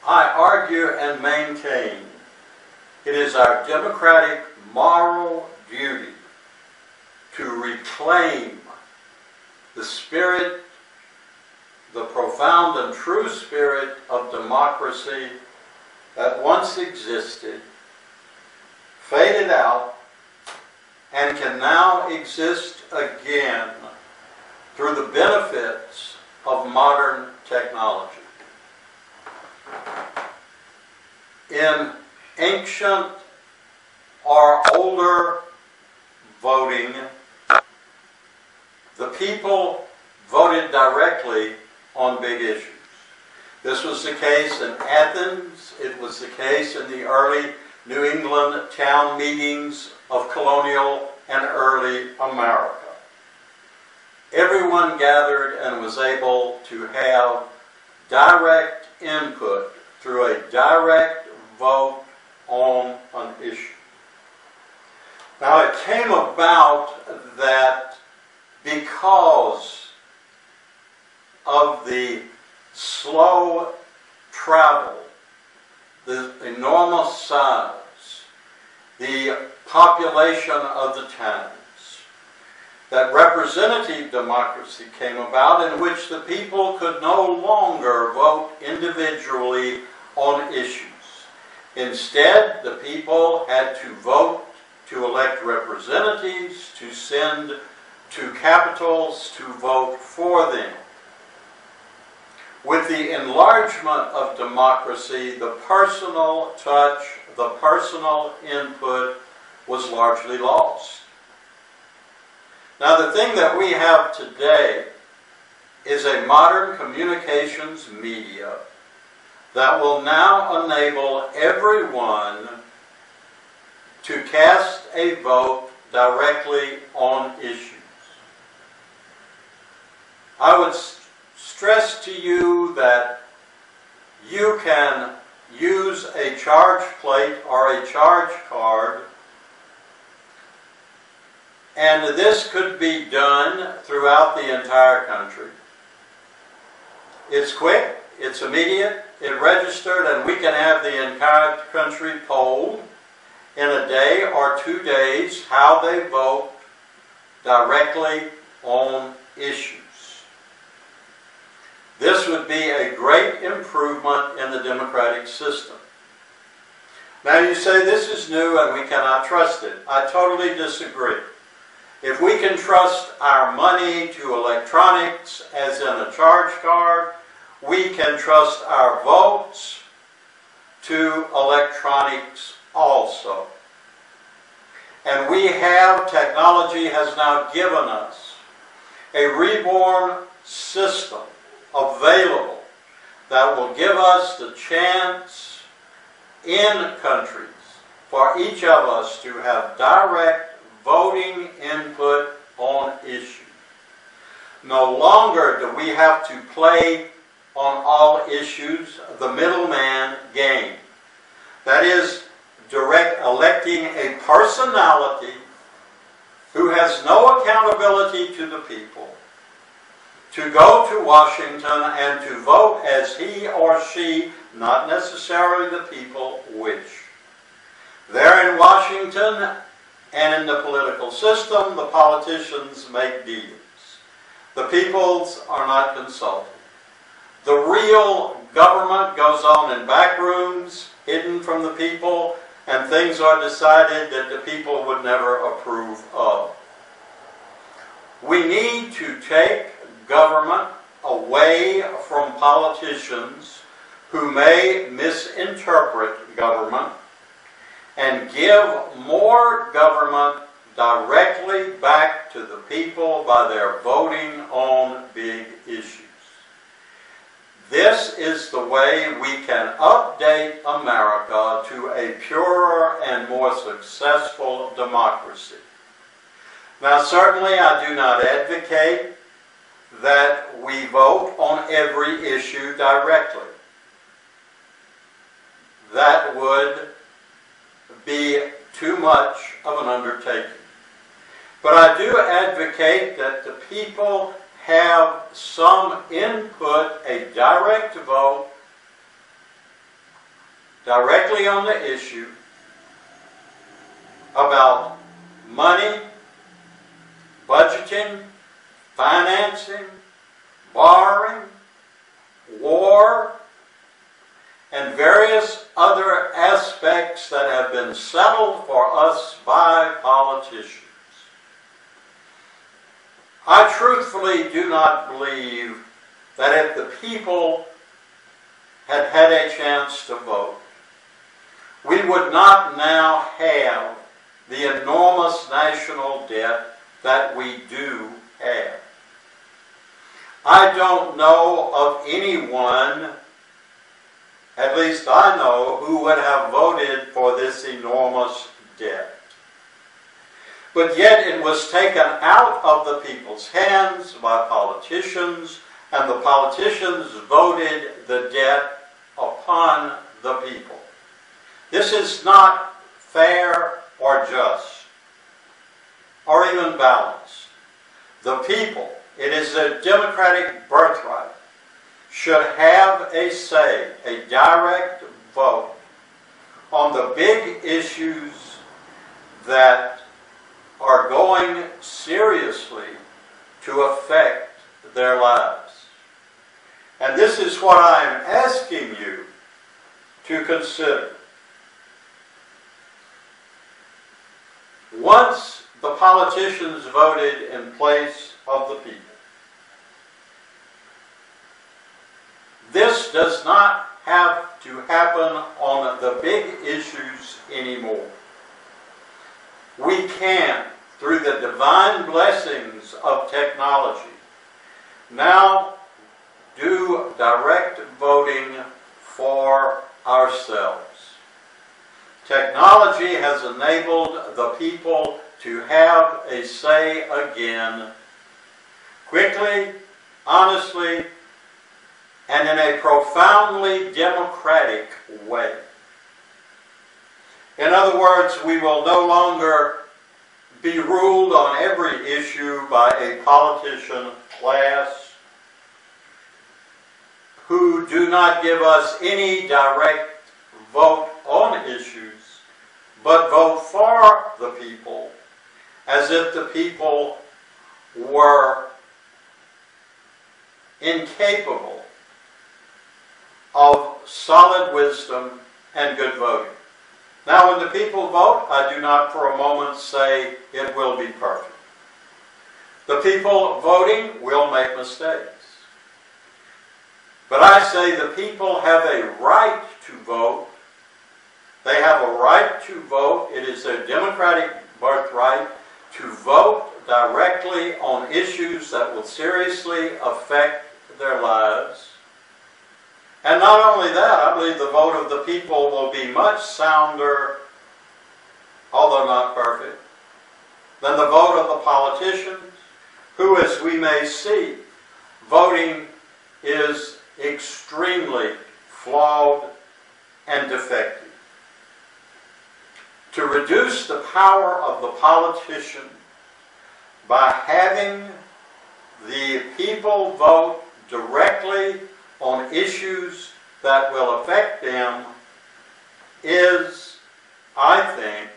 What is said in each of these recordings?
I argue and maintain it is our democratic moral duty to reclaim the spirit, the profound and true spirit of democracy that once existed, faded out, and can now exist again through the benefits of modern technology. In ancient or older voting, the people voted directly on big issues. This was the case in Athens. It was the case in the early New England town meetings of colonial and early America. Everyone gathered and was able to have direct input through a direct vote on an issue. Now, it came about that because of the slow travel, the enormous size, the population of the towns, that representative democracy came about, in which the people could no longer vote individually on issues. Instead, the people had to vote to elect representatives, to send to capitals to vote for them. With the enlargement of democracy, the personal touch, the personal input was largely lost. Now, the thing that we have today is a modern communications media that will now enable everyone to cast a vote directly on issues. I would stress to you that you can use a charge plate or a charge card, and this could be done throughout the entire country. It's quick, it's immediate, it registered, and we can have the entire country polled in a day or 2 days how they vote directly on issues. This would be a great improvement in the democratic system. Now you say this is new and we cannot trust it. I totally disagree. If we can trust our money to electronics, as in a charge card, we can trust our votes to electronics also. And we have, technology has now given us a reborn system available that will give us the chance in countries for each of us to have direct voting input on issues. No longer do we have to play on all issues the middleman game. That is, direct electing a personality who has no accountability to the people, to go to Washington and to vote as he or she, not necessarily the people, wish. There in Washington and in the political system, the politicians make deals. The peoples are not consulted. The real government goes on in back rooms, hidden from the people, and things are decided that the people would never approve of. We need to take government away from politicians who may misinterpret government and give more government directly back to the people by their voting on big issues. This is the way we can update America to a purer and more successful democracy. Now, certainly I do not advocate that we vote on every issue directly. That would be too much of an undertaking. But I do advocate that the people have some input, a direct vote, directly on the issue about money, budgeting, financing, borrowing, war, and various other aspects that have been settled for us by politicians. I truthfully do not believe that if the people had had a chance to vote, we would not now have the enormous national debt that we do have. I don't know of anyone, at least I know, who would have voted for this enormous debt. But yet it was taken out of the people's hands by politicians, and the politicians voted the debt upon the people. This is not fair or just, or even balanced. The people, it is a democratic birthright, should have a say, a direct vote on the big issues that are going seriously to affect their lives. And this is what I am asking you to consider. Once the politicians voted in place of the people, this does not have to happen on the big issues anymore. We can, through the divine blessings of technology, now do direct voting for ourselves. Technology has enabled the people to have a say again, quickly, honestly, and in a profoundly democratic way. In other words, we will no longer be ruled on every issue by a politician class who do not give us any direct vote on issues, but vote for the people as if the people were incapable of solid wisdom and good voting. Now, when the people vote, I do not for a moment say it will be perfect. The people voting will make mistakes. But I say the people have a right to vote. They have a right to vote. It is their democratic birthright to vote directly on issues that will seriously affect their lives. And not only that, I believe the vote of the people will be much sounder, although not perfect, than the vote of the politicians, who, as we may see, voting is extremely flawed and defective. To reduce the power of the politician by having the people vote directly on issues that will affect them is, I think,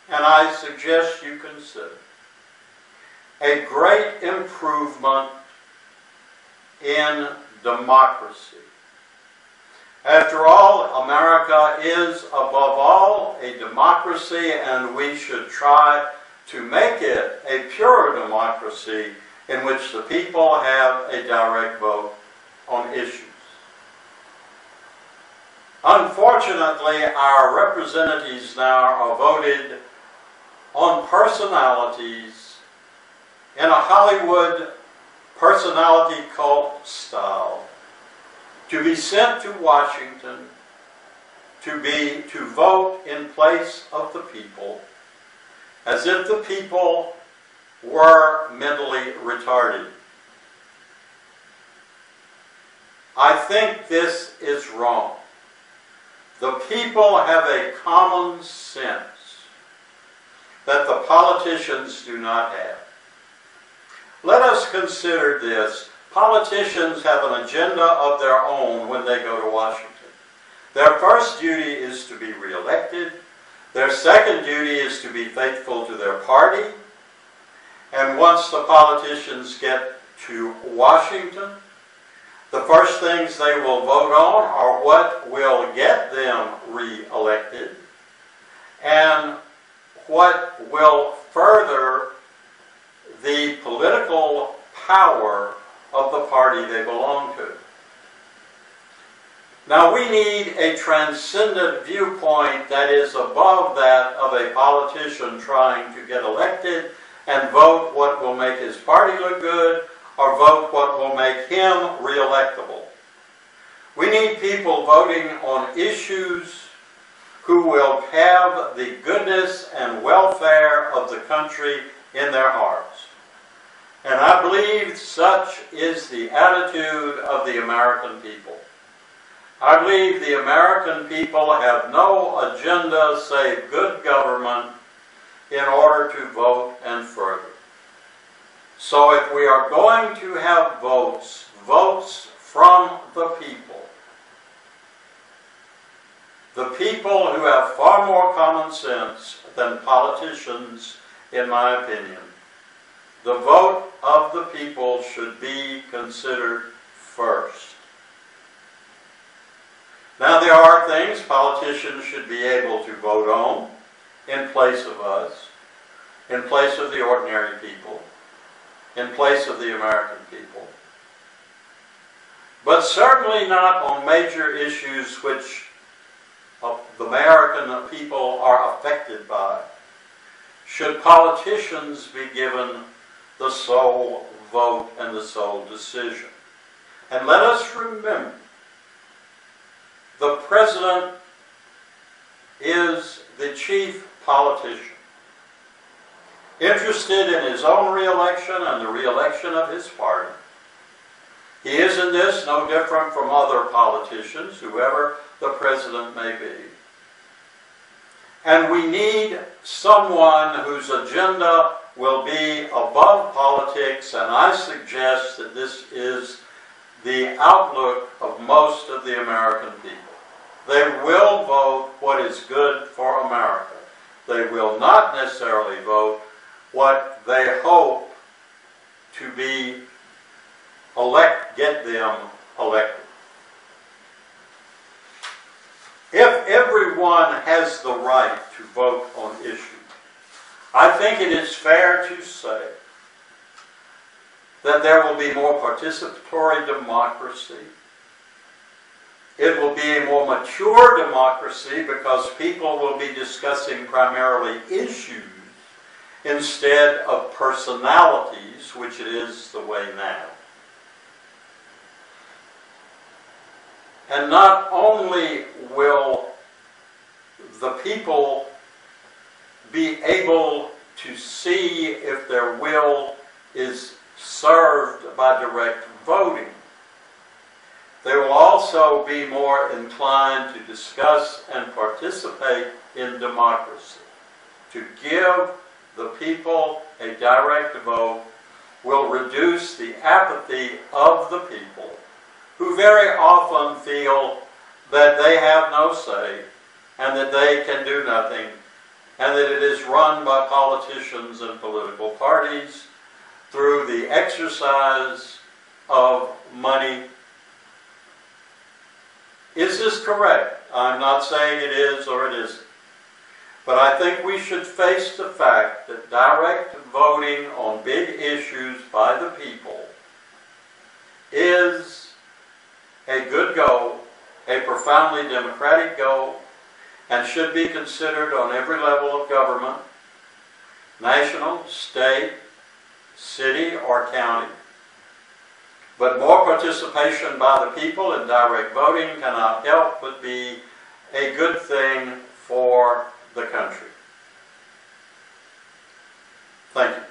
and I suggest you consider, a great improvement in democracy. After all, America is above all a democracy, and we should try to make it a pure democracy in which the people have a direct vote on issues. Unfortunately, our representatives now are voted on personalities in a Hollywood personality cult style, to be sent to Washington to vote in place of the people, as if the people were mentally retarded. I think this is wrong. The people have a common sense that the politicians do not have. Let us consider this. Politicians have an agenda of their own when they go to Washington. Their first duty is to be reelected. Their second duty is to be faithful to their party. And once the politicians get to Washington, the first things they will vote on are what will get them reelected and what will further the political power of the party they belong to. Now, we need a transcendent viewpoint that is above that of a politician trying to get elected and vote what will make his party look good or vote what will make him reelectable. We need people voting on issues who will have the goodness and welfare of the country in their hearts. And I believe such is the attitude of the American people. I believe the American people have no agenda save good government in order to vote and further. So if we are going to have votes from the people who have far more common sense than politicians, in my opinion, the vote of the people should be considered first. Now, there are things politicians should be able to vote on in place of us, in place of the ordinary people, in place of the American people, but certainly not on major issues which the American people are affected by. Should politicians be given the sole vote and the sole decision? And let us remember, the president is the chief politician, interested in his own reelection and the reelection of his party. He is in this no different from other politicians, whoever the president may be. And we need someone whose agenda will be above politics, and I suggest that this is the outlook of most of the American people. They will vote what is good for America. They will not necessarily vote what they hope to be get them elected. If everyone has the right to vote on issues, I think it is fair to say that there will be more participatory democracy. It will be a more mature democracy because people will be discussing primarily issues instead of personalities, which it is the way now. And not only will the people be able to see if their will is served by direct voting, they will also be more inclined to discuss and participate in democracy. To give the people a direct vote will reduce the apathy of the people, who very often feel that they have no say and that they can do nothing, and that it is run by politicians and political parties through the exercise of money. Is this correct? I'm not saying it is or it isn't. But I think we should face the fact that direct voting on big issues by the people is a good goal, a profoundly democratic goal, and should be considered on every level of government, national, state, city, or county. But more participation by the people in direct voting cannot help but be a good thing for the country. Thank you.